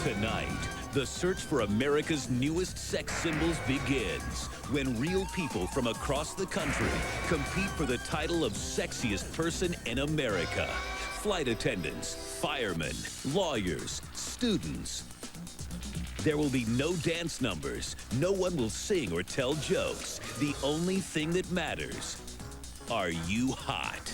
Tonight, the search for America's newest sex symbols begins when real people from across the country compete for the title of sexiest person in America. Flight attendants, firemen, lawyers, students. There will be no dance numbers. No one will sing or tell jokes. The only thing that matters, are you hot?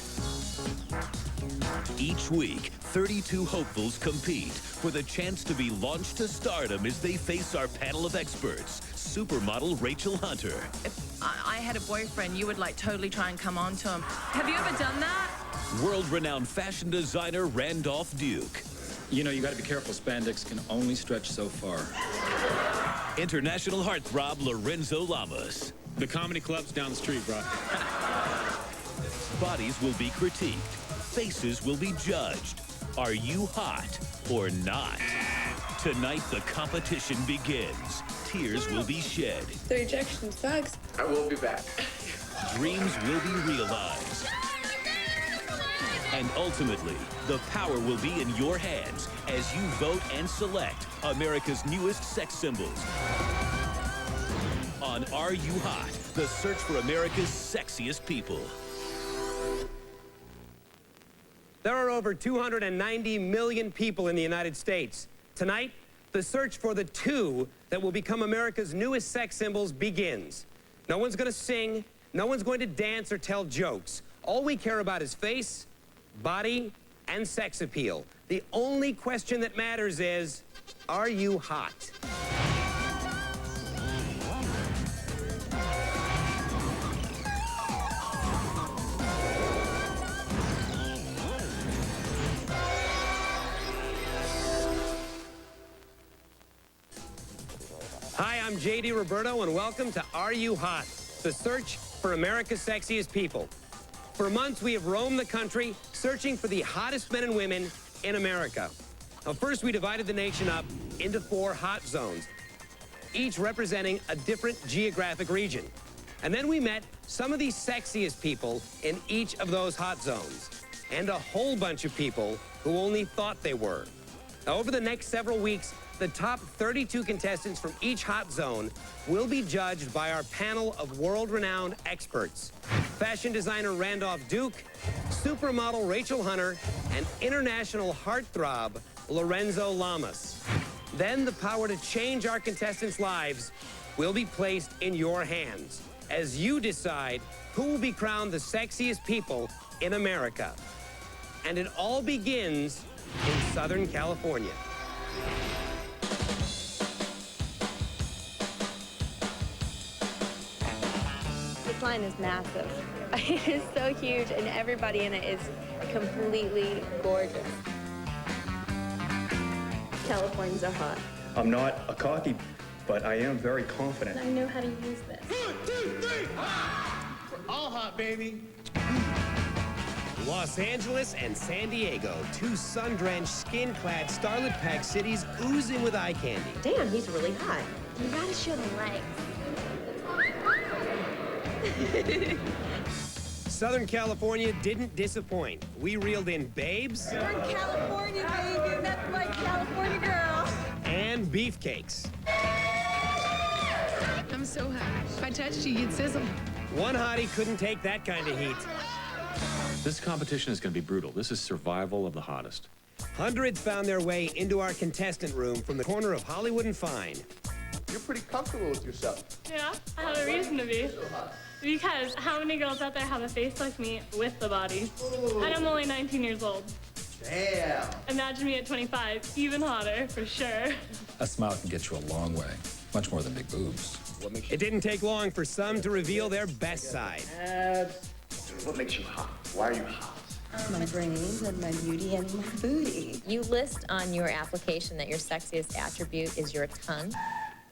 Each week, 32 hopefuls compete for the chance to be launched to stardom as they face our panel of experts, supermodel Rachel Hunter. If I had a boyfriend, you would like totally try and come on to him. Have you ever done that? World-renowned fashion designer Randolph Duke. You know, you gotta be careful. Spandex can only stretch so far. International heartthrob Lorenzo Lamas. The comedy club's down the street, bro. Bodies will be critiqued. Faces will be judged. Are you hot or not? Tonight, the competition begins. Tears will be shed. The rejection sucks. I will be back. Dreams will be realized. And ultimately, the power will be in your hands as you vote and select America's newest sex symbols. On Are You Hot? The search for America's sexiest people. There are over 290 million people in the United States. Tonight, the search for the two that will become America's newest sex symbols begins. No one's going to sing, no one's going to dance or tell jokes. All we care about is face, body, and sex appeal. The only question that matters is, are you hot? Hi, I'm J.D. Roberto, and welcome to Are You Hot? The search for America's sexiest people. For months, we have roamed the country searching for the hottest men and women in America. Now, first, we divided the nation up into 4 hot zones, each representing a different geographic region. And then we met some of the sexiest people in each of those hot zones, and a whole bunch of people who only thought they were. Now, over the next several weeks, the top 32 contestants from each hot zone will be judged by our panel of world-renowned experts. Fashion designer Randolph Duke, supermodel Rachel Hunter, and international heartthrob Lorenzo Lamas. Then the power to change our contestants' lives will be placed in your hands as you decide who will be crowned the sexiest people in America. And it all begins in Southern California. This line is massive. It is so huge, and everybody in it is completely gorgeous. Californians are hot. I'm not a cocky, but I am very confident. I know how to use this. 1, 2, 3, hot! We're all hot, baby. Los Angeles and San Diego, 2 sun-drenched, skin-clad, starlet-packed cities oozing with eye candy. Damn, he's really hot. You gotta show the legs. Southern California didn't disappoint. We reeled in babes. Southern California, baby. That's my California girl. And beefcakes. I'm so hot. If I touched you, you'd sizzle. One hottie couldn't take that kind of heat. This competition is going to be brutal. This is survival of the hottest. Hundreds found their way into our contestant room from the corner of Hollywood and Fine. You're pretty comfortable with yourself. Yeah, I have a reason to be. Because how many girls out there have a face like me with the body? And I'm only 19 years old. Damn. Imagine me at 25, even hotter, for sure. A smile can get you a long way, much more than big boobs. It didn't take long for some to reveal their best side. What makes you hot? Why are you hot? My brains and my beauty and my booty. You list on your application that your sexiest attribute is your tongue.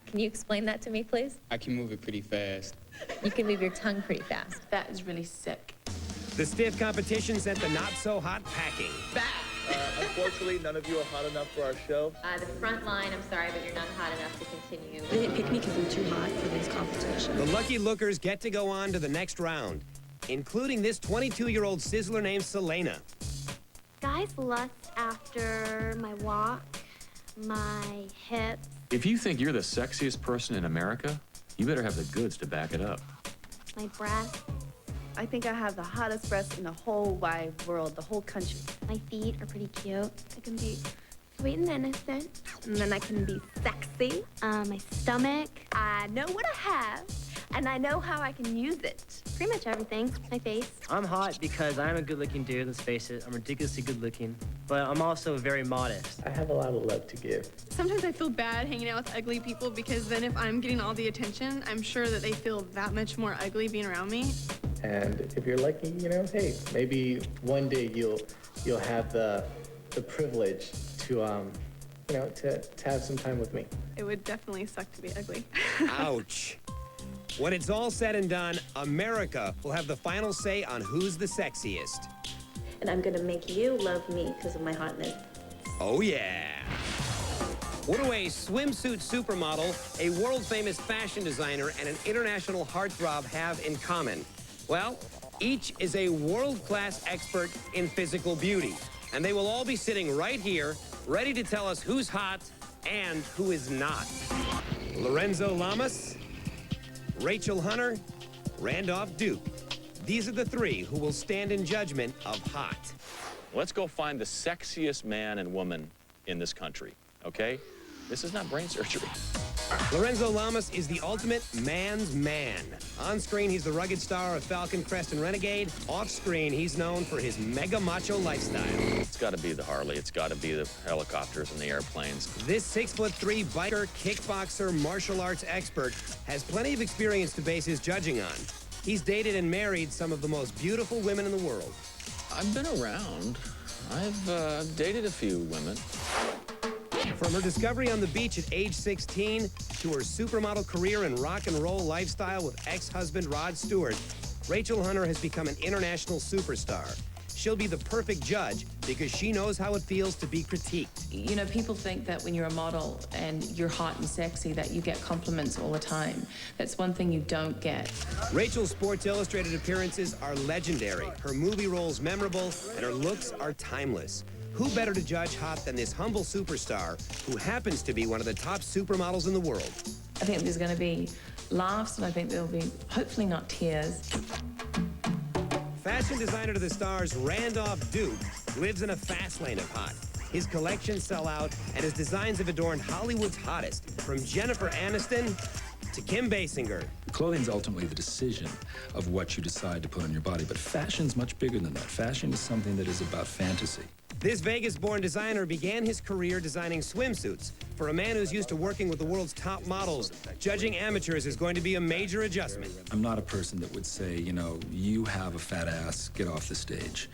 Can you explain that to me, please? I can move it pretty fast. You can move your tongue pretty fast. That is really sick. The stiff competition sent the not-so-hot packing. Unfortunately, none of you are hot enough for our show. The front line, I'm sorry, but you're not hot enough to continue. They didn't pick me because I'm too hot for this competition. The lucky lookers get to go on to the next round, including this 22-year-old sizzler named Selena. Guys lust after my walk, My hips. If you think you're the sexiest person in America, you better have the goods to back it up. My breasts. I think I have the hottest breasts in the whole wide world, the whole country. My feet are pretty cute. I can be sweet and innocent. And then I can be sexy. My stomach. I know what I have, and I know how I can use it. Pretty much everything. My face. I'm hot because I'm a good-looking dude, let's face it. I'm ridiculously good-looking, but I'm also very modest. I have a lot of love to give. Sometimes I feel bad hanging out with ugly people because then if I'm getting all the attention, I'm sure that they feel that much more ugly being around me. And if you're lucky, you know, hey, maybe one day you'll have the privilege to you know, to have some time with me. It would definitely suck to be ugly. Ouch. When it's all said and done, America will have the final say on who's the sexiest. And I'm gonna make you love me because of my hotness. Oh, yeah. What do a swimsuit supermodel, a world-famous fashion designer, and an international heartthrob have in common? Well, each is a world-class expert in physical beauty, and they will all be sitting right here, ready to tell us who's hot and who is not. Lorenzo Lamas, Rachel Hunter, Randolph Duke. These are the three who will stand in judgment of hot. Let's go find the sexiest man and woman in this country, okay? This is not brain surgery. Lorenzo Lamas is the ultimate man's man. On screen, he's the rugged star of Falcon Crest and Renegade. Off screen, he's known for his mega macho lifestyle. It's got to be the Harley. It's got to be the helicopters and the airplanes. This 6'3" biker, kickboxer, martial arts expert has plenty of experience to base his judging on. He's dated and married some of the most beautiful women in the world. I've been around. I've dated a few women. From her discovery on the beach at age 16 to her supermodel career and rock and roll lifestyle with ex-husband Rod Stewart, Rachel Hunter has become an international superstar. She'll be the perfect judge because she knows how it feels to be critiqued. You know, people think that when you're a model and you're hot and sexy that you get compliments all the time. That's one thing you don't get. Rachel's Sports Illustrated appearances are legendary, her movie roles memorable, and her looks are timeless. Who better to judge hot than this humble superstar who happens to be one of the top supermodels in the world? I think there's going to be laughs, and I think there'll be, hopefully not tears. Fashion designer to the stars, Randolph Duke, lives in a fast lane of hot. His collections sell out, and his designs have adorned Hollywood's hottest, from Jennifer Aniston to Kim Basinger. Clothing's ultimately the decision of what you decide to put on your body, but fashion's much bigger than that. Fashion is something that is about fantasy. This Vegas-born designer began his career designing swimsuits. For a man who's used to working with the world's top models, judging amateurs is going to be a major adjustment. I'm not a person that would say, you know, you have a fat ass, get off the stage.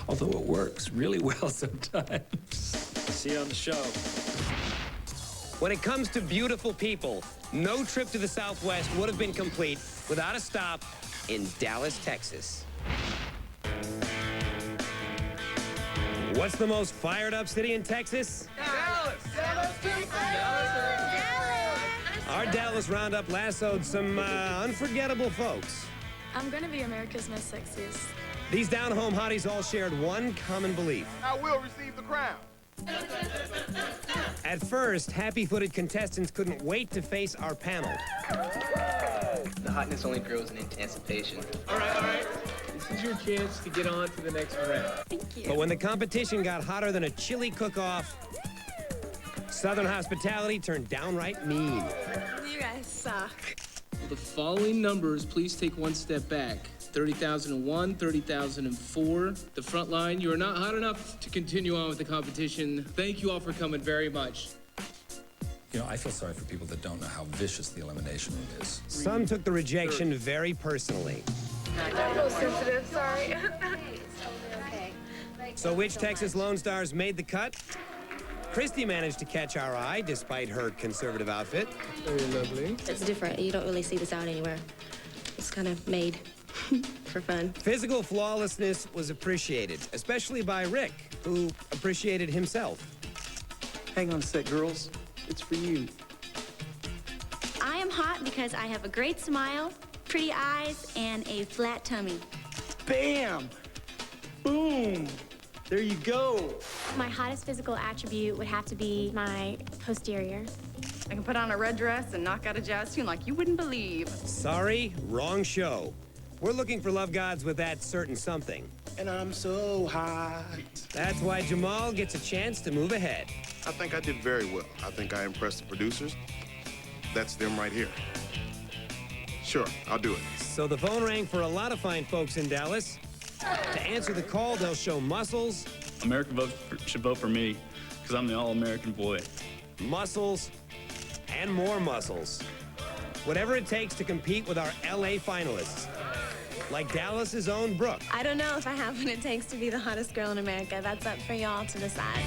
Although it works really well sometimes. See you on the show. When it comes to beautiful people, no trip to the Southwest would have been complete without a stop in Dallas, Texas. What's the most fired up city in Texas? Dallas! Our Dallas Roundup lassoed some unforgettable folks. I'm gonna be America's most sexiest. These down-home hotties all shared one common belief. I will receive the crown. At first, happy-footed contestants couldn't wait to face our panel. The hotness only grows in anticipation. All right. This is your chance to get on to the next round. Thank you. But when the competition got hotter than a chili cook-off, Southern hospitality turned downright mean. You guys suck. The following numbers, please take one step back. 30,001, 30,004. The front line, you are not hot enough to continue on with the competition. Thank you all for coming very much. You know, I feel sorry for people that don't know how vicious the elimination room is. Some took the rejection very personally. I'm a little sensitive, sorry. So which Texas Lone Stars made the cut? Christy managed to catch our eye despite her conservative outfit. Very lovely. It's different. You don't really see this out anywhere. It's kind of made for fun. Physical flawlessness was appreciated, especially by Rick, who appreciated himself. Hang on a sec, girls. It's for you. I am hot because I have a great smile, pretty eyes, and a flat tummy. Bam! Boom! There you go. My hottest physical attribute would have to be my posterior. I can put on a red dress and knock out a jazz tune like you wouldn't believe. Sorry, wrong show. We're looking for love gods with that certain something. And I'm so hot. That's why Jamal gets a chance to move ahead. I think I did very well. I think I impressed the producers. That's them right here. Sure, I'll do it. So the phone rang for a lot of fine folks in Dallas. To answer the call, they'll show muscles. American vote should vote for me because I'm the all-American boy. Muscles and more muscles. Whatever it takes to compete with our LA finalists. Like Dallas's own Brooke. I don't know if I have what it takes to be the hottest girl in America. That's up for y'all to decide.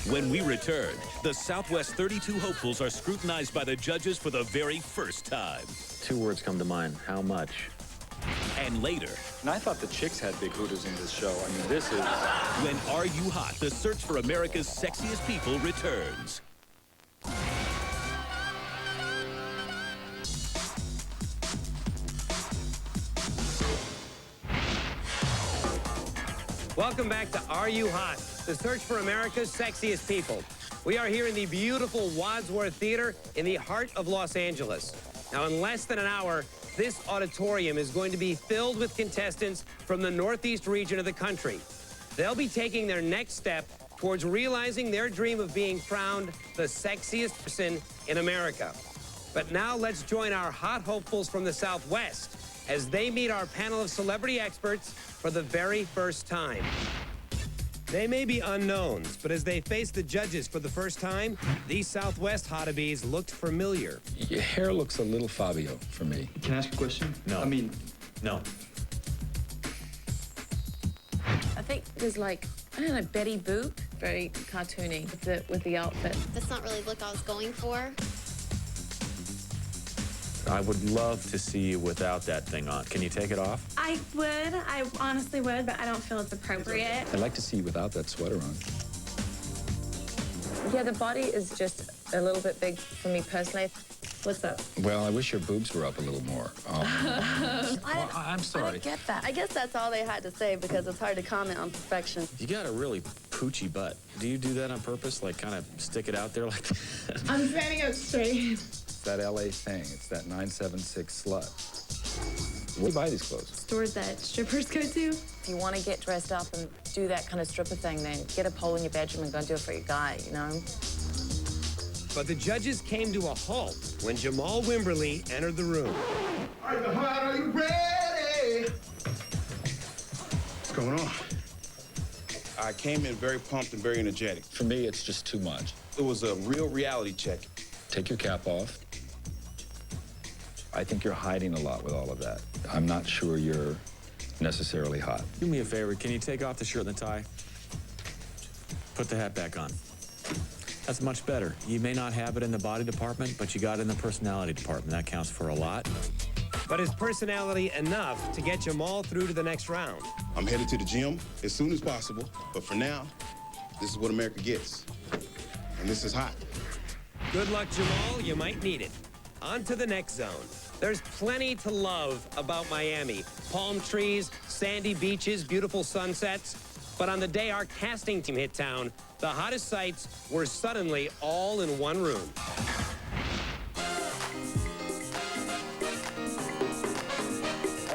When we return, the Southwest 32 hopefuls are scrutinized by the judges for the very first time. 2 words come to mind. How much? And later... And I thought the chicks had big hooters in this show. I mean, this is... When Are You Hot? The search for America's sexiest people returns. Welcome back to Are You Hot? The search for America's sexiest people. We are here in the beautiful Wadsworth Theater in the heart of Los Angeles. Now, in less than an hour, this auditorium is going to be filled with contestants from the Northeast region of the country. They'll be taking their next step towards realizing their dream of being crowned the sexiest person in America. But now let's join our hot hopefuls from the Southwest as they meet our panel of celebrity experts for the very first time. They may be unknowns, but as they face the judges for the first time, these Southwest hottabes looked familiar. Your hair looks a little Fabio for me. Can I ask a question? No. I mean, no. I think there's like, I don't know, Betty Boop, very cartoony with the outfit. That's not really the look I was going for. I would love to see you without that thing on. Can you take it off? I would. I honestly would, but I don't feel it's appropriate. I'd like to see you without that sweater on. Yeah, the body is just a little bit big for me personally. What's up? Well, I wish your boobs were up a little more. Well, I'm sorry. I don't get that. I guess that's all they had to say because it's hard to comment on perfection. You got a really poochy butt. Do you do that on purpose? Like, kind of stick it out there like that? I'm standing up straight. It's that LA thing. It's that 976 slut. Where do you buy these clothes? Stores that strippers go to. If you want to get dressed up and do that kind of stripper thing, then get a pole in your bedroom and go do it for your guy, you know? But the judges came to a halt when Jamal Wimberly entered the room. Are you hot? Are you ready? What's going on? I came in very pumped and very energetic. For me, it's just too much. It was a real reality check. Take your cap off. I think you're hiding a lot with all of that. I'm not sure you're necessarily hot. Do me a favor. Can you take off the shirt and the tie? Put the hat back on. That's much better. You may not have it in the body department, but you got it in the personality department. That counts for a lot. But is personality enough to get Jamal through to the next round? I'm headed to the gym as soon as possible, but for now, this is what America gets. And this is hot. Good luck, Jamal. You might need it. On to the next zone. There's plenty to love about Miami. Palm trees, sandy beaches, beautiful sunsets. But on the day our casting team hit town, the hottest sights were suddenly all in one room.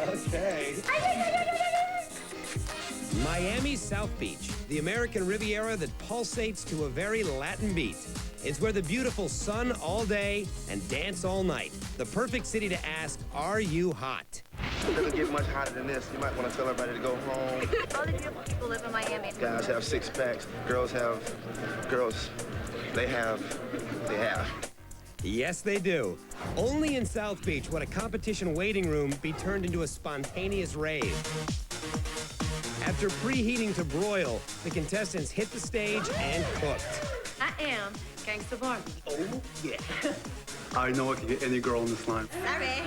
Okay. Miami's South Beach, the American Riviera that pulsates to a very Latin beat. It's where the beautiful sun all day and dance all night. The perfect city to ask, are you hot? It doesn't get much hotter than this. You might want to tell everybody to go home. All the beautiful people live in Miami. Guys have six packs. Girls have. They have. Yes, they do. Only in South Beach would a competition waiting room be turned into a spontaneous rave. After preheating to broil, the contestants hit the stage and cooked. I am Gangsta Barbie. Oh, yeah. I know I can get any girl on this line. Sorry.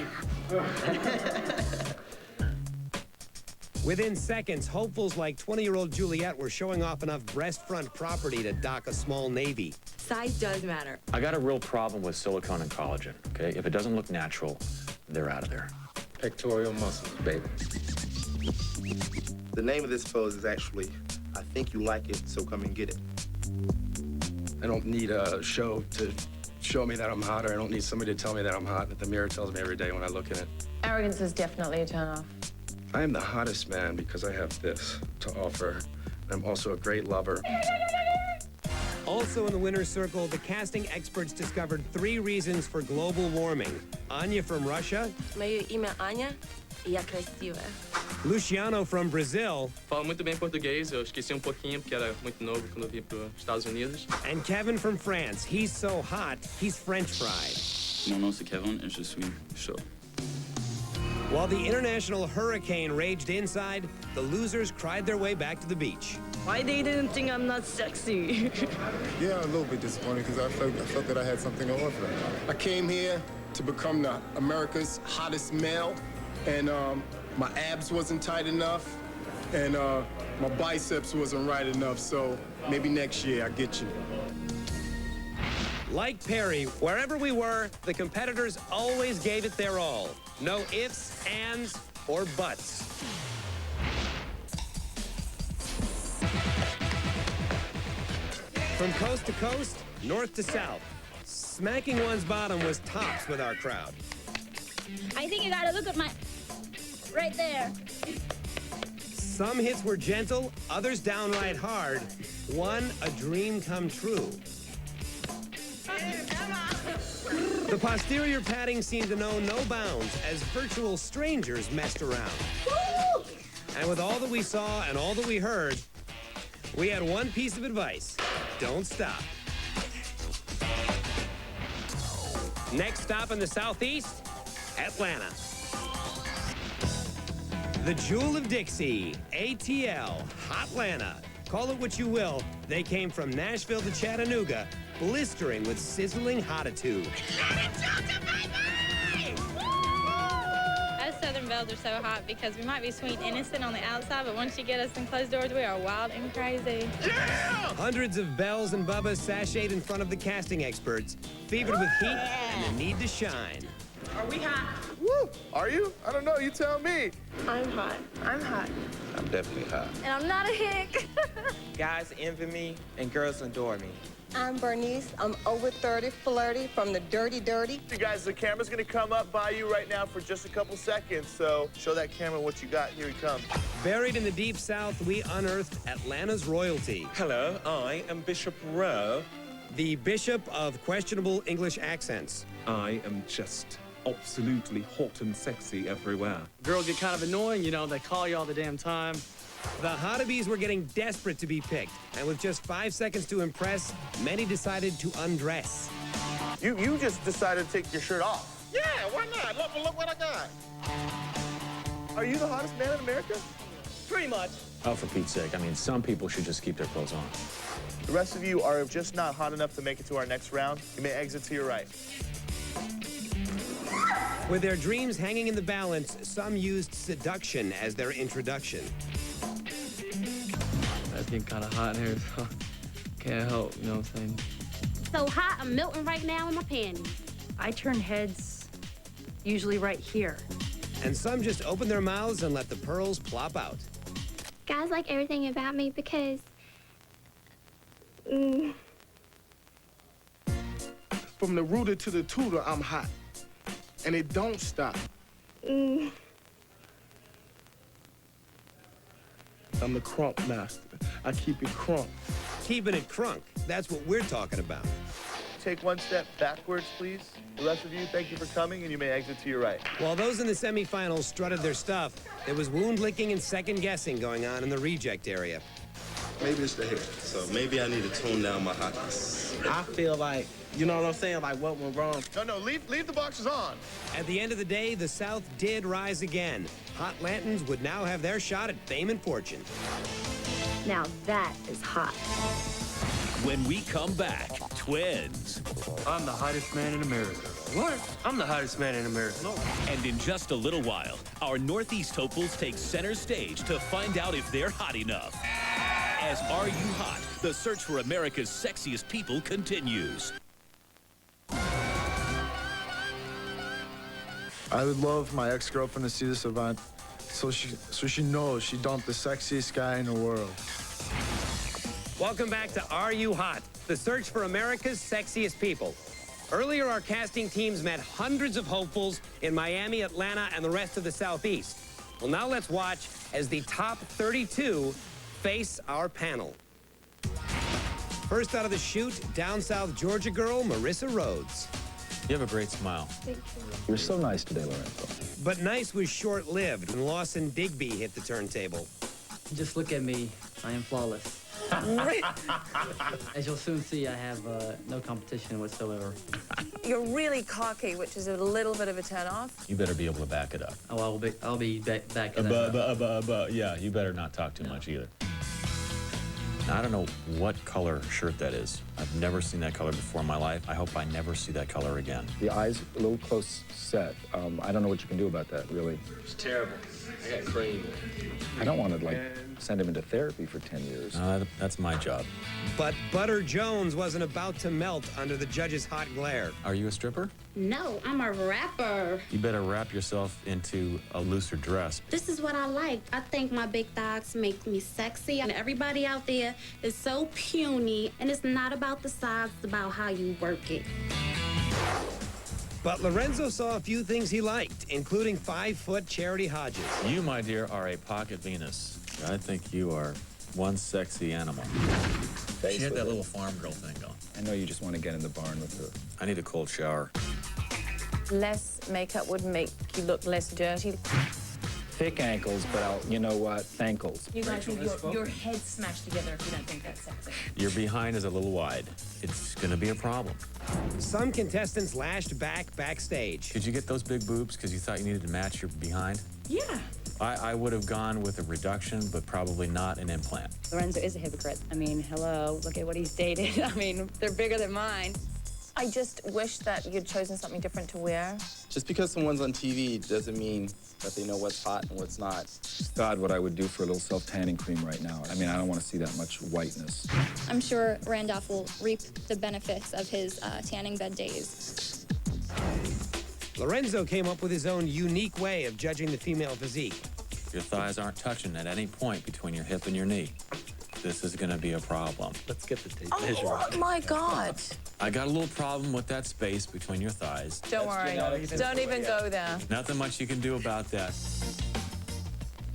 Within seconds, hopefuls like 20-year-old Juliet were showing off enough breast front property to dock a small Navy. Size does matter. I got a real problem with silicone and collagen, okay? If it doesn't look natural, they're out of there. Pectoral muscles, baby. The name of this pose is actually think you like it, so come and get it. I don't need a show to show me that I'm hot, or I don't need somebody to tell me that I'm hot, that the mirror tells me every day when I look in it. Arrogance is definitely a turn-off. I am the hottest man because I have this to offer. I'm also a great lover. Also in the winner's circle, the casting experts discovered 3 reasons for global warming. Anya from Russia. Meu nome é Anya e é crescida. Luciano from Brazil. Falo muito bem português, eu esqueci pouquinho porque era muito novo quando eu vim para os Estados Unidos. And Kevin from France. He's so hot, he's French fried. Mon nom c'est Kevin et je suis chaud. While the international hurricane raged inside, the losers cried their way back to the beach. Why they didn't think I'm not sexy? Yeah, a little bit disappointed because I felt that I had something to offer. I came here to become America's hottest male, and my abs wasn't tight enough, and my biceps wasn't right enough, so maybe next year I'll get you. Like Perry, wherever we were, the competitors always gave it their all. No ifs, ands, or buts. From coast to coast, north to south, smacking one's bottom was tops with our crowd. I think you gotta look at my... right there. Some hits were gentle, others downright hard. One, a dream come true. The posterior padding seemed to know no bounds as virtual strangers messed around. And with all that we saw and all that we heard, we had one piece of advice. Don't stop. Next stop in the Southeast, Atlanta. The Jewel of Dixie, ATL, Hotlanta. Call it what you will, they came from Nashville to Chattanooga, blistering with sizzling hottitude. Us Southern Belles are so hot because we might be sweet and innocent on the outside, but once you get us in closed doors, we are wild and crazy. Yeah! Hundreds of Belles and Bubbas sashayed in front of the casting experts, fevered with heat and the need to shine. Are we hot? Woo! Are you? I don't know. You tell me. I'm hot. I'm hot. I'm definitely hot. And I'm not a hick. Guys envy me and girls adore me. I'm Bernice. I'm over 30, flirty, from the dirty. You guys, the camera's gonna come up by you right now for just a couple seconds, so show that camera what you got. Here he comes. Buried in the deep south, we unearthed Atlanta's royalty. Hello, I am Bishop Rowe. The Bishop of questionable English accents. I am just absolutely hot and sexy everywhere. Girls get kind of annoying, you know, they call you all the damn time. The hottebies were getting desperate to be picked, and with just 5 seconds to impress, many decided to undress. You just decided to take your shirt off. Yeah, why not? Look what I got. Are you the hottest man in America? Pretty much. Oh, for Pete's sake, I mean, some people should just keep their clothes on. The rest of you are just not hot enough to make it to our next round. You may exit to your right. With their dreams hanging in the balance, some used seduction as their introduction. I've been kind of hot in here, so can't help, you know what I'm saying? So hot, I'm melting right now in my panties. I turn heads usually right here. And some just opened their mouths and let the pearls plop out. Guys like everything about me because... From the rooter to the tutor, I'm hot. And it don't stop. I'm the crunk master. I keep it crunk. Keeping it crunk. That's what we're talking about. Take one step backwards, please. The rest of you, thank you for coming, and you may exit to your right. While those in the semifinals strutted their stuff, there was wound licking and second guessing going on in the reject area. Maybe it's the hair, so maybe I need to tone down my hotness. I feel like, you know what I'm saying, like what went wrong. No, leave the boxes on. At the end of the day, the South did rise again. Hot Lantans would now have their shot at fame and fortune. Now that is hot. When we come back, twins. I'm the hottest man in America. What? I'm the hottest man in America. No. And in just a little while, our Northeast hopefuls take center stage to find out if they're hot enough. As Are You Hot? The search for America's sexiest people continues. I would love my ex-girlfriend to see this event so she knows she dumped the sexiest guy in the world. Welcome back to Are You Hot? The search for America's sexiest people. Earlier, our casting teams met hundreds of hopefuls in Miami, Atlanta, and the rest of the Southeast. Well, now let's watch as the top 32 face our panel. First out of the chute, down South Georgia girl, Marissa Rhodes. You have a great smile. Thank you. You're so nice today, Lorenzo. But nice was short-lived when Lawson Digby hit the turntable. Just look at me. I am flawless. As you'll soon see, I have no competition whatsoever. You're really cocky, which is a little bit of a turn-off. You better be able to back it up. Oh, I'll be back it up. Yeah, you better not talk too much either. Now, I don't know what color shirt that is. I've never seen that color before in my life. I hope I never see that color again. The eyes a little close set. I don't know what you can do about that, really. It's terrible. I got cream. I don't want to, like, send him into therapy for 10 years. That's my job. But Butter Jones wasn't about to melt under the judge's hot glare. Are you a stripper? No, I'm a rapper. You better wrap yourself into a looser dress. This is what I like. I think my big thighs make me sexy. And everybody out there is so puny. And it's not about the size, it's about how you work it. But Lorenzo saw a few things he liked, including 5-foot Charity Hodges. You, my dear, are a pocket Venus. I think you are one sexy animal. She had that little farm girl thing going. I know you just want to get in the barn with her. I need a cold shower. Less makeup would make you look less dirty. Thick ankles, but you know what? Thankles. You guys need your heads smashed together if you don't think that's sexy. Your behind is a little wide. It's gonna be a problem. Some contestants lashed backstage. Did you get those big boobs because you thought you needed to match your behind? Yeah. I would have gone with a reduction, but probably not an implant. Lorenzo is a hypocrite. I mean, hello, look at what he's dated. I mean, they're bigger than mine. I just wish that you'd chosen something different to wear. Just because someone's on TV doesn't mean that they know what's hot and what's not. God, what I would do for a little self-tanning cream right now. I mean, I don't want to see that much whiteness. I'm sure Randolph will reap the benefits of his tanning bed days. Lorenzo came up with his own unique way of judging the female physique. Your thighs aren't touching at any point between your hip and your knee. This is gonna be a problem. Let's get the tape measure. Oh my God. I got a little problem with that space between your thighs. Don't worry. Don't even go there. Nothing much you can do about that.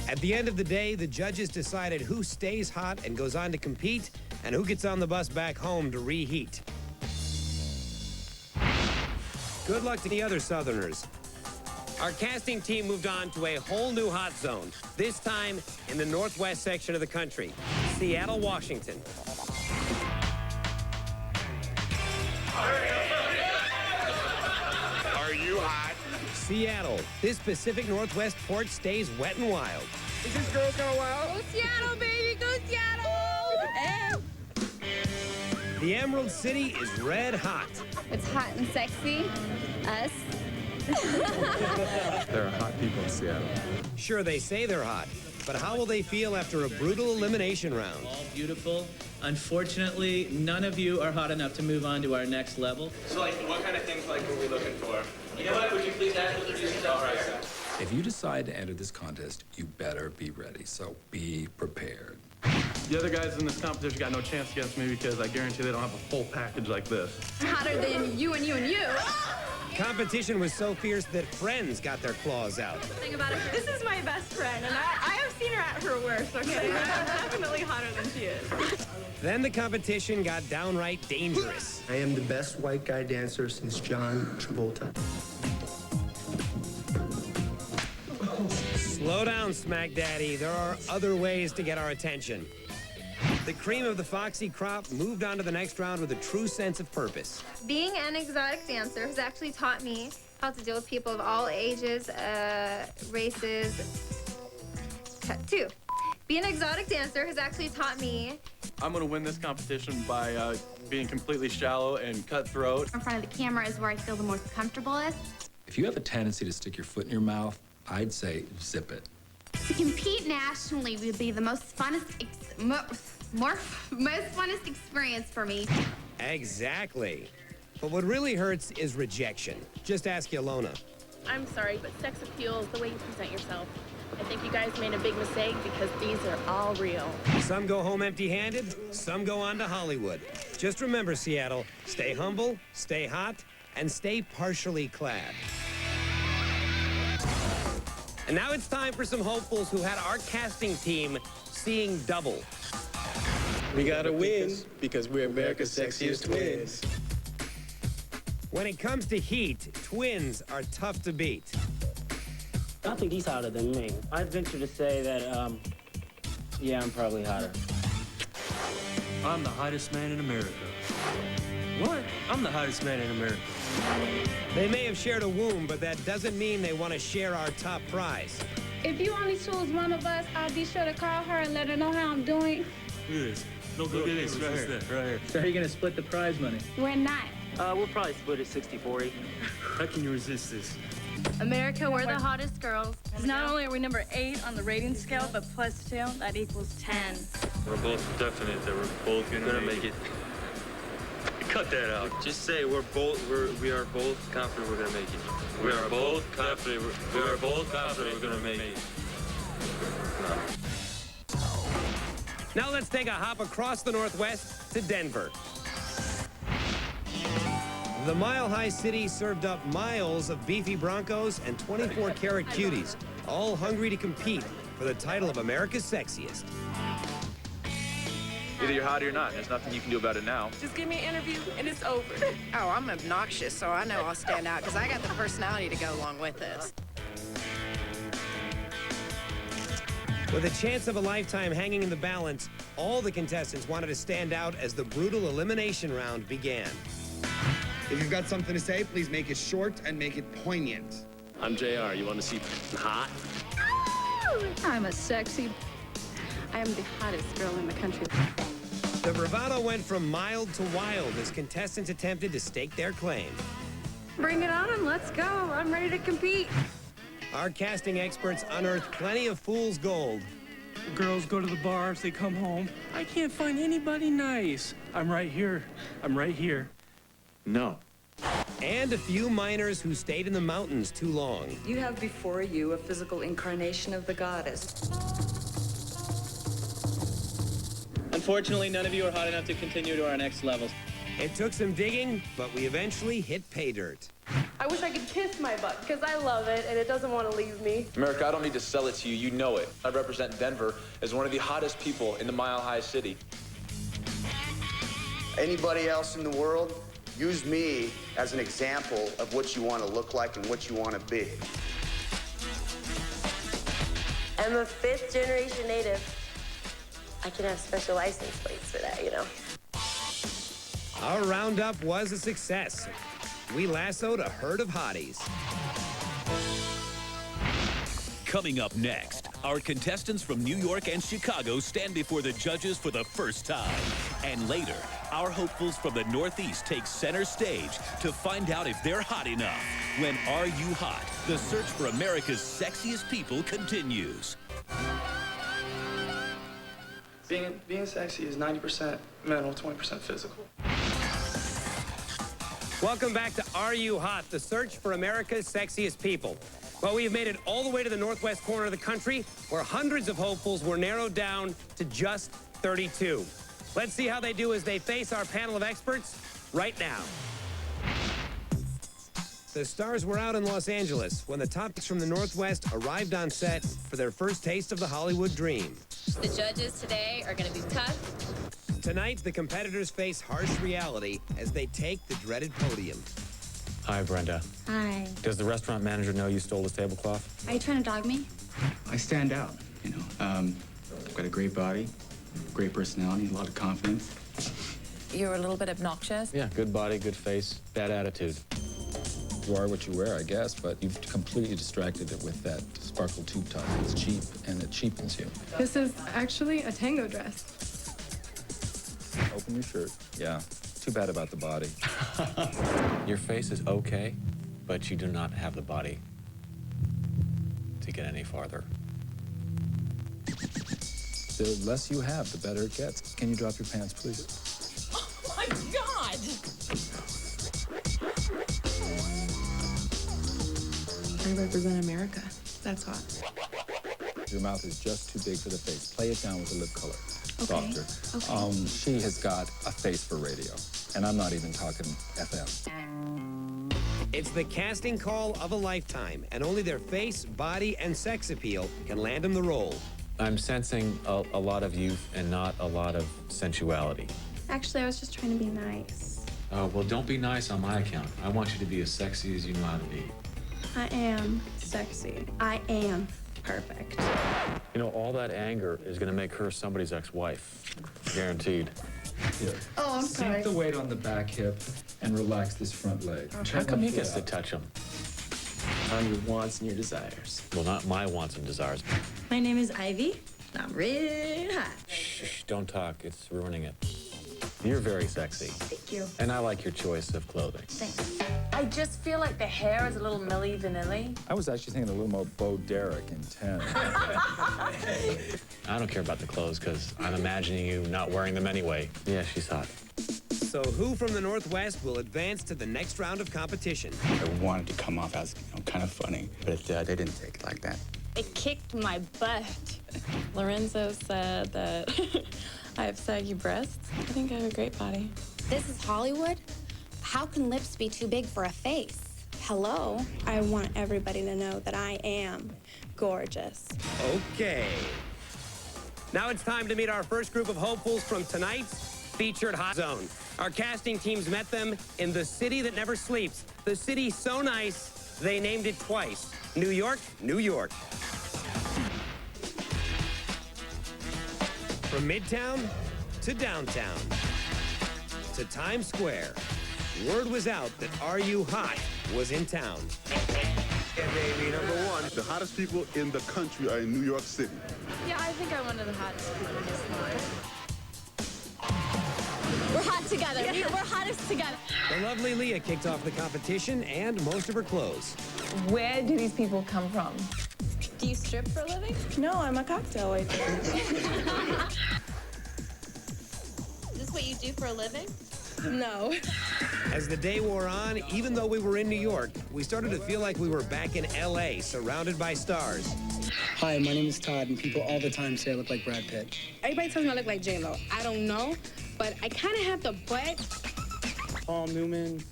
At the end of the day, the judges decided who stays hot and goes on to compete and who gets on the bus back home to reheat. Good luck to the other Southerners. Our casting team moved on to a whole new hot zone, this time in the northwest section of the country, Seattle, Washington. Are you hot? Seattle, this Pacific Northwest port stays wet and wild. Is this girl kind of wild? Go Seattle, baby, go Seattle! The Emerald City is red hot. It's hot and sexy. Us. There are hot people in Seattle. Sure, they say they're hot, but how will they feel after a brutal elimination round? All beautiful. Unfortunately, none of you are hot enough to move on to our next level. So, like, what kind of things, like, are we looking for? You know what, would you please introduce yourself? All right, If you decide to enter this contest, you better be ready, so be prepared. The other guys in this competition got no chance against me because I guarantee they don't have a full package like this. Hotter than you and you and you. Competition was so fierce that friends got their claws out. Thing about it, this is my best friend, and I have seen her at her worst, okay? I'm definitely hotter than she is. Then the competition got downright dangerous. I am the best white guy dancer since John Travolta. Slow down, Smack Daddy. There are other ways to get our attention. The cream of the foxy crop moved on to the next round with a true sense of purpose. Being an exotic dancer has actually taught me how to deal with people of all ages, races. Cut 2. Being an exotic dancer has actually taught me... I'm gonna win this competition by being completely shallow and cutthroat. In front of the camera is where I feel the most comfortable with. If you have a tendency to stick your foot in your mouth, I'd say zip it. To compete nationally would be the most funnest, most funnest experience for me. Exactly. But what really hurts is rejection. Just ask Yolona. I'm sorry, but sex appeal is the way you present yourself. I think you guys made a big mistake because these are all real. Some go home empty-handed, some go on to Hollywood. Just remember, Seattle, stay humble, stay hot, and stay partially clad. And now it's time for some hopefuls who had our casting team seeing double. We gotta win because we're America's Sexiest Twins. When it comes to heat, twins are tough to beat. I think he's hotter than me. I'd venture to say that, yeah, I'm probably hotter. I'm the hottest man in America. What? I'm the hottest man in America. They may have shared a womb, but that doesn't mean they want to share our top prize. If you only choose one of us, I'll be sure to call her and let her know how I'm doing. Look at this. Look at this right here. Right here. So how are you gonna split the prize money? We're not. We'll probably split it 60-40. How can you resist this? America, we're the hottest girls. Not only are we number 8 on the rating scale, but +2, that equals 10. We're both definite that we're both gonna make it. Cut that out. Just say we are both confident we're gonna make it. We are both confident we're gonna make it. Now let's take a hop across the Northwest to Denver. The Mile High City served up miles of beefy Broncos and 24-karat cuties, all hungry to compete for the title of America's Sexiest. Either you're hot or you're not. There's nothing you can do about it now. Just give me an interview and it's over. Oh, I'm obnoxious, so I know I'll stand out because I got the personality to go along with this. With a chance of a lifetime hanging in the balance, all the contestants wanted to stand out as the brutal elimination round began. If you've got something to say, please make it short and make it poignant. I'm JR. You want to see hot? I'm a sexy. I am the hottest girl in the country. The bravado went from mild to wild as contestants attempted to stake their claim. Bring it on, let's go. I'm ready to compete. Our casting experts unearthed plenty of fool's gold. Girls go to the bars, they come home. I can't find anybody nice. I'm right here. I'm right here. No. And a few minors who stayed in the mountains too long. You have before you a physical incarnation of the goddess. Unfortunately, none of you are hot enough to continue to our next levels. It took some digging, but we eventually hit pay dirt. I wish I could kiss my butt because I love it and it doesn't want to leave me. America, I don't need to sell it to you. You know it. I represent Denver as one of the hottest people in the Mile High City. Anybody else in the world, use me as an example of what you want to look like and what you want to be. I'm a 5th generation native. I can have special license plates for that, you know. Our roundup was a success. We lassoed a herd of hotties. Coming up next, our contestants from New York and Chicago stand before the judges for the first time. And later, our hopefuls from the Northeast take center stage to find out if they're hot enough. When Are You Hot? The search for America's sexiest people continues. Being sexy is 90% mental, 20% physical. Welcome back to Are You Hot? The search for America's sexiest people. Well, we have made it all the way to the northwest corner of the country, where hundreds of hopefuls were narrowed down to just 32. Let's see how they do as they face our panel of experts right now. The stars were out in Los Angeles when the top picks from the Northwest arrived on set for their first taste of the Hollywood dream. The judges today are going to be tough. Tonight, the competitors face harsh reality as they take the dreaded podium. Hi, Brenda. Hi. Does the restaurant manager know you stole his tablecloth? Are you trying to dog me? I stand out, you know. I've got a great body, great personality, a lot of confidence. You're a little bit obnoxious. Yeah, good body, good face, bad attitude. You are what you wear, I guess, but you've completely distracted it with that sparkle tube top. It's cheap, and it cheapens you. This is actually a tango dress. Open your shirt. Yeah, too bad about the body. Your face is okay, but you do not have the body to get any farther. The less you have, the better it gets. Can you drop your pants, please? Oh my God! I represent America. That's hot. Your mouth is just too big for the face. Play it down with the lip color. Okay. Softer. Okay. She has got a face for radio, and I'm not even talking FM. It's the casting call of a lifetime, and only their face, body, and sex appeal can land them the role. I'm sensing a lot of youth and not a lot of sensuality. Actually, I was just trying to be nice. Oh, well, don't be nice on my account. I want you to be as sexy as you know how to be. I am sexy. I am perfect. You know, all that anger is going to make her somebody's ex-wife. Guaranteed. Here. Oh, I'm sorry. Sink the weight on the back hip and relax this front leg. How come he gets to touch him? On your wants and your desires. Well, not my wants and desires. My name is Ivy, and I'm real hot. Shh, don't talk. It's ruining it. You're very sexy. Thank you. And I like your choice of clothing. Thanks. I just feel like the hair is a little Milli Vanilli. I was actually thinking a little more Bo Derek in 10. I don't care about the clothes because I'm imagining you not wearing them anyway. Yeah, she's hot. So who from the Northwest will advance to the next round of competition? I wanted to come off as, kind of funny, but they didn't take it like that. It kicked my butt. Lorenzo said that I have saggy breasts. I think I have a great body. This is Hollywood? How can lips be too big for a face? Hello? I want everybody to know that I am gorgeous. Okay. Now it's time to meet our first group of hopefuls from tonight's featured Hot Zone. Our casting teams met them in the city that never sleeps. The city so nice, they named it twice. New York, New York. From Midtown to downtown to Times Square, word was out that Are You Hot was in town. Yeah, baby, #1. The hottest people in the country are in New York City. Yeah, I think I'm one of the hottest people in this life. We're hot together. We're hottest together. The lovely Leah kicked off the competition and most of her clothes. Where do these people come from? Do you strip for a living? No, I'm a cocktail waitress. Is this what you do for a living? No. As the day wore on, even though we were in New York, we started to feel like we were back in LA, surrounded by stars. Hi, my name is Todd, and people all the time say I look like Brad Pitt. Everybody tells me I look like J-Lo. I don't know, but I kind of have the butt. Paul Newman,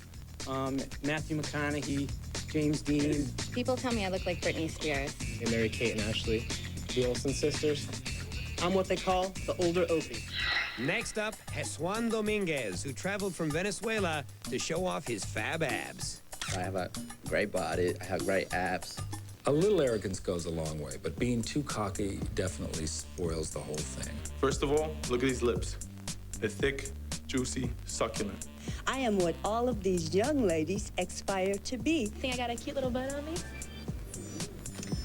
Matthew McConaughey, James Dean. People tell me I look like Britney Spears. They marry Kate and Ashley, the Olsen sisters. I'm what they call the older Opie. Next up, Juan Dominguez, who traveled from Venezuela to show off his fab abs. I have a great body. I have great abs. A little arrogance goes a long way, but being too cocky definitely spoils the whole thing. First of all, look at these lips. They're thick, juicy, succulent. I am what all of these young ladies aspire to be. Think I got a cute little butt on me?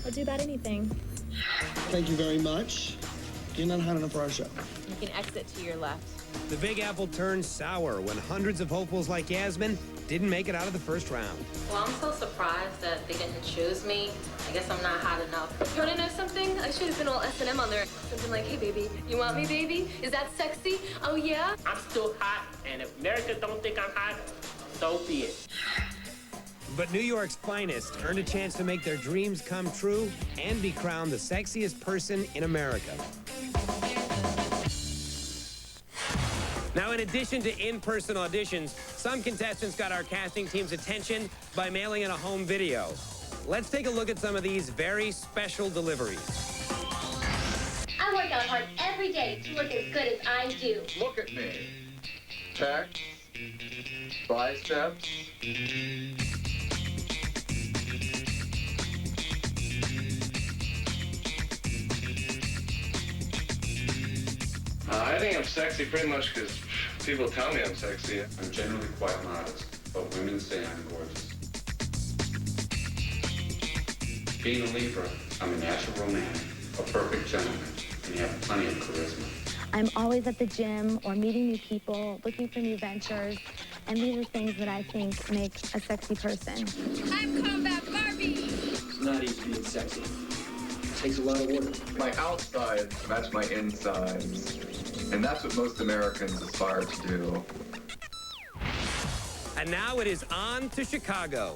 I'll do about anything. Thank you very much. You're not hot enough for our show. You can exit to your left. The Big Apple turned sour when hundreds of hopefuls like Yasmin didn't make it out of the first round. Well, I'm so surprised that they didn't choose me. I guess I'm not hot enough. You wanna know something? I should have been all S&M on there. Something like, hey, baby, you want me, baby? Is that sexy? Oh, yeah? I'm still hot, and if America don't think I'm hot, so be it. But New York's finest earned a chance to make their dreams come true and be crowned the sexiest person in America. Now, in addition to in-person auditions, some contestants got our casting team's attention by mailing in a home video. Let's take a look at some of these very special deliveries. I work out hard every day to look as good as I do. Look at me. Chest, biceps. I think I'm sexy pretty much because people tell me I'm sexy. I'm generally quite modest, but women say I'm gorgeous. Being a Libra, I'm a natural romantic, a perfect gentleman, and have plenty of charisma. I'm always at the gym or meeting new people, looking for new ventures, and these are things that I think make a sexy person. I'm Combat Barbie. It's not easy being sexy. It takes a lot of work. My outsides match my insides. And that's what most Americans aspire to do. And now it is on to Chicago.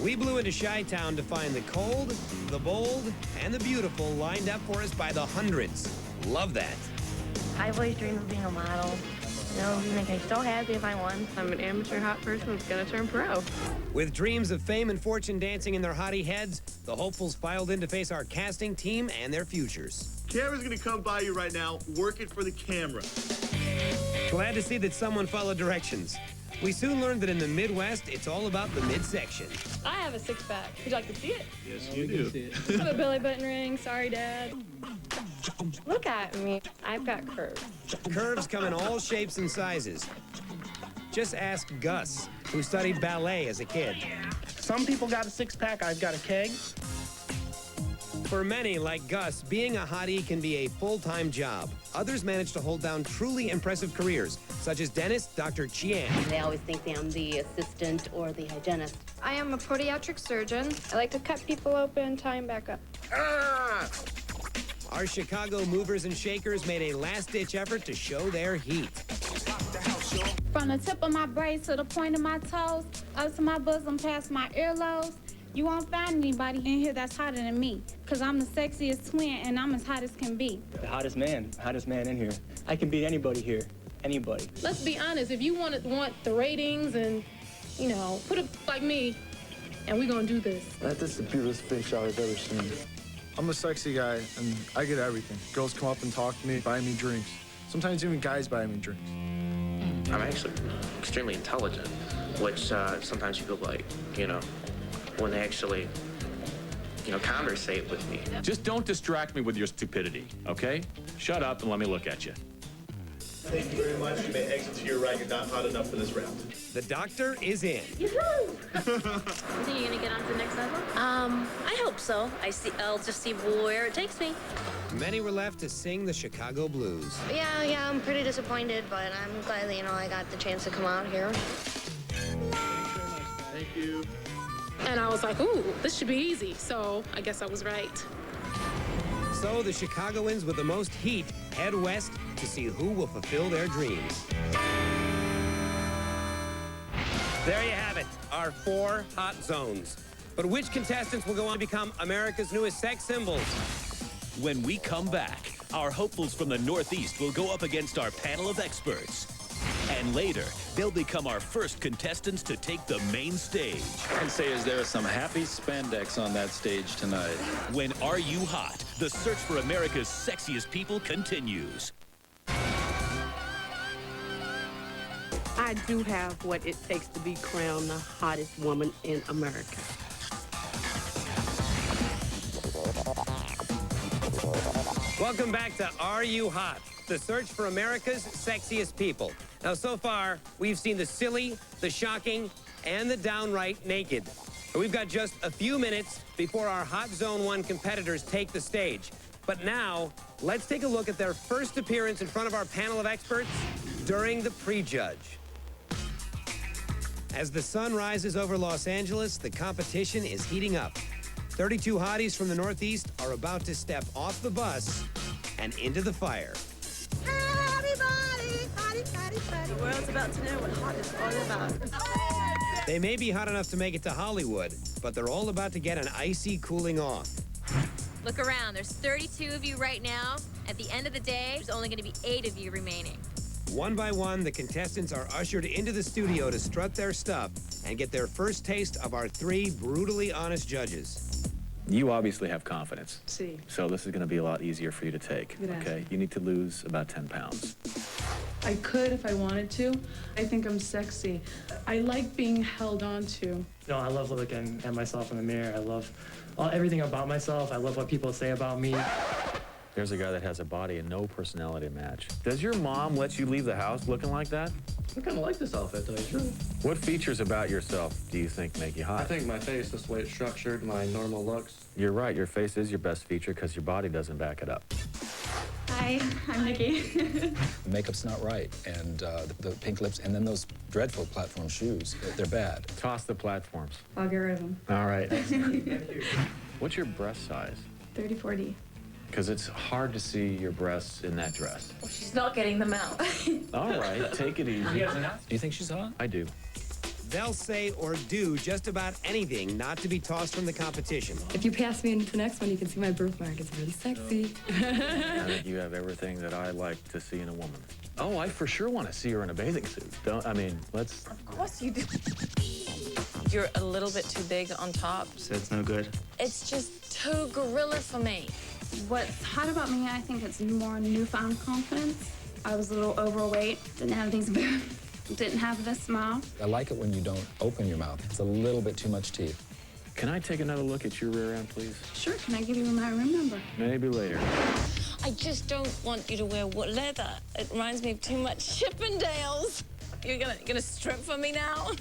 We blew into Chi-Town to find the cold, the bold, and the beautiful lined up for us by the hundreds. Love that. I've always dreamed of being a model. You know, you make me so happy if I won. I'm an amateur hot person that's gonna turn pro. With dreams of fame and fortune dancing in their hottie heads, the hopefuls filed in to face our casting team and their futures. Camera's gonna come by you right now, working for the camera. Glad to see that someone followed directions. We soon learned that in the Midwest, it's all about the midsection. I have a six-pack. Would you like to see it? Yes, you do. I have a belly button ring. Sorry, Dad. Look at me. I've got curves. Curves come in all shapes and sizes. Just ask Gus, who studied ballet as a kid. Some people got a six-pack, I've got a keg. For many, like Gus, being a hottie can be a full-time job. Others manage to hold down truly impressive careers, such as dentist Dr. Chian. They always think I'm the assistant or the hygienist. I am a podiatric surgeon. I like to cut people open, tie them back up. Our Chicago movers and shakers made a last-ditch effort to show their heat. From the tip of my braids to the point of my toes, up to my bosom past my earlobes, you won't find anybody in here that's hotter than me, because I'm the sexiest twin and I'm as hot as can be. The hottest man in here. I can beat anybody here, anybody. Let's be honest, if you want the ratings and, you know, put it like me, and we're gonna do this. This is the purest fish I've ever seen. I'm a sexy guy, and I get everything. Girls come up and talk to me, buy me drinks. Sometimes even guys buy me drinks. I'm actually extremely intelligent, which sometimes people like, you know, when they actually, you know, conversate with me. Just don't distract me with your stupidity, okay? Shut up and let me look at you. Thank you very much. You may exit to your right. You're not hot enough for this round. The doctor is in. Yoo-hoo! You think you're gonna get on to the next level? I hope so. I'll just see where it takes me. Many were left to sing the Chicago blues. Yeah, I'm pretty disappointed, but I'm glad that, you know, I got the chance to come out here. Thank you. And I was like, ooh, this should be easy. So I guess I was right. So the Chicagoans with the most heat head west to see who will fulfill their dreams. There you have it, our 4 hot zones. But which contestants will go on to become America's newest sex symbols? When we come back, our hopefuls from the Northeast will go up against our panel of experts. And later, they'll become our first contestants to take the main stage. I can say is there is some happy spandex on that stage tonight. When Are You Hot? The search for America's sexiest people continues. I do have what it takes to be crowned the hottest woman in America. Welcome back to Are You Hot? The search for America's sexiest people. Now, so far, we've seen the silly, the shocking, and the downright naked. But we've got just a few minutes before our Hot Zone 1 competitors take the stage. But now, let's take a look at their first appearance in front of our panel of experts during the prejudge. As the sun rises over Los Angeles, the competition is heating up. 32 hotties from the Northeast are about to step off the bus and into the fire. The world's about to know what hot is all about. They may be hot enough to make it to Hollywood, but they're all about to get an icy cooling off. Look around. There's 32 of you right now. At the end of the day, there's only going to be 8 of you remaining. One by one, the contestants are ushered into the studio to strut their stuff and get their first taste of our 3 brutally honest judges. You obviously have confidence. See. So this is going to be a lot easier for you to take, Gracias. okay? You need to lose about 10 pounds. I could if I wanted to. I think I'm sexy. I like being held on to. No, I love looking at myself in the mirror. I love everything about myself. I love what people say about me. There's a guy that has a body and no personality match. Does your mom let you leave the house looking like that? I kind of like this outfit, though, sure. What features about yourself do you think make you hot? I think my face, this way it's structured, my normal looks. You're right, your face is your best feature because your body doesn't back it up. Hi, I'm Nikki. The makeup's not right, and the pink lips, and then those dreadful platform shoes, they're bad. Toss the platforms. I'll get rid of them. All right. What's your breast size? 30-40. Because it's hard to see your breasts in that dress. She's not getting them out. All right, take it easy. Do you think she's hot? I do. They'll say or do just about anything not to be tossed from the competition. If you pass me into the next one, you can see my birthmark. It's really sexy. I think you have everything that I like to see in a woman. Oh, I for sure want to see her in a bathing suit. Let's... Of course you do. You're a little bit too big on top. So it's no good. It's just too gorilla for me. What's hot about me, I think it's more newfound confidence. I was a little overweight, didn't have these didn't have this smile. I like it when you don't open your mouth. It's a little bit too much teeth. Can I take another look at your rear end, please? Sure, can I give you my room number? Maybe later. I just don't want you to wear leather. It reminds me of too much Chippendales. You're gonna strip for me now?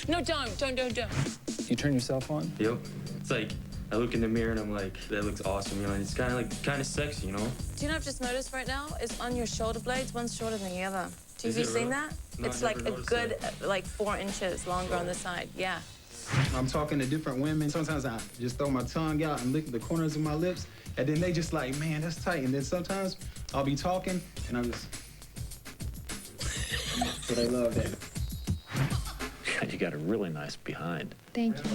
No, don't. You turn yourself on? Yep. It's like, I look in the mirror and I'm like, that looks awesome, you know, and it's kind of sexy, you know? Do you know what I've just noticed right now? Is on your shoulder blades, one's shorter than the other. Have you seen that? No, it's I like never a noticed good, that. 4 inches longer on the side. Yeah. I'm talking to different women. Sometimes I just throw my tongue out and lick the corners of my lips, and then they just like, man, that's tight. And then sometimes I'll be talking, and I'm just... So they love that. You got a really nice behind. Thank you.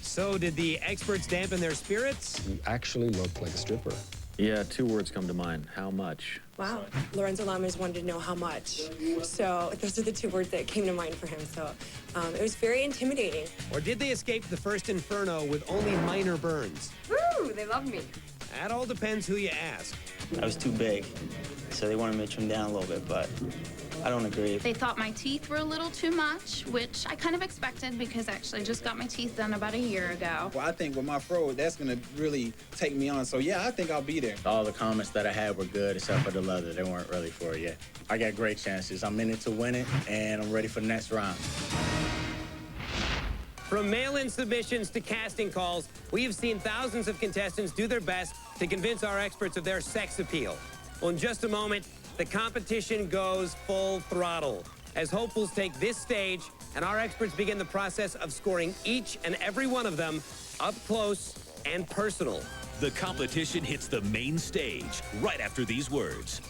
So did the experts dampen their spirits? You actually look like a stripper. Yeah, 2 words come to mind. How much? Wow. Lorenzo Lamas wanted to know how much. So those are the 2 words that came to mind for him. So it was very intimidating. Or did they escape the first inferno with only minor burns? Woo, they love me. That all depends who you ask. I was too big, so they wanted me to trim down a little bit, but I don't agree. They thought my teeth were a little too much, which I kind of expected because I actually just got my teeth done about a year ago. Well, I think with my fro, that's going to really take me on. So, yeah, I think I'll be there. All the comments that I had were good, except for the leather. They weren't really for it yet. I got great chances. I'm in it to win it, and I'm ready for the next round. From mail-in submissions to casting calls, we have seen thousands of contestants do their best to convince our experts of their sex appeal. Well, in just a moment, the competition goes full throttle as hopefuls take this stage and our experts begin the process of scoring each and every one of them up close and personal. The competition hits the main stage right after these words.